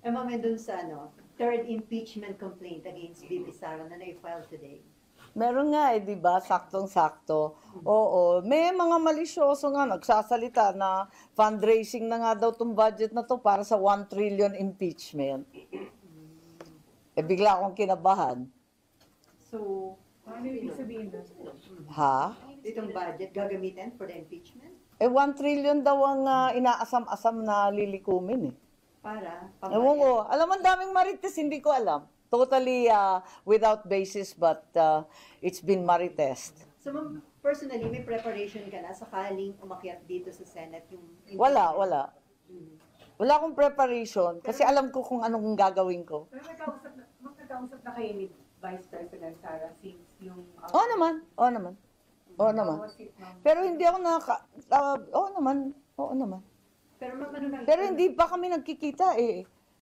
Ma'am, dun sa third impeachment complaint against Bibi Sara na na-file today. Meron nga di ba? Saktong-sakto. Oo. May mga malisyoso nga nagsasalita na fundraising na nga daw tong budget na to para sa 1 trillion impeachment. Bigla akong kinabahan. So, Ano ibig sabihin nun? Ha? itong budget gagamitin for the impeachment? 1 trillion daw ang inaasam-asam na lilikumin Para Ewan ko. Alam mo, ang daming marites, hindi ko alam. Totally without basis, but it's been maritest. So, ma'am, personally, may preparation ka na sakaling umakyat dito sa Senate yung impeachment? Wala. Wala akong preparation kasi alam ko kung anong gagawin ko. Pero magkakausap na kayo ni Vice President Sara since yung... Oo naman. Pero hindi ako oo naman. Pero ma'am, ano lang? Pero hindi pa kami nagkikita eh.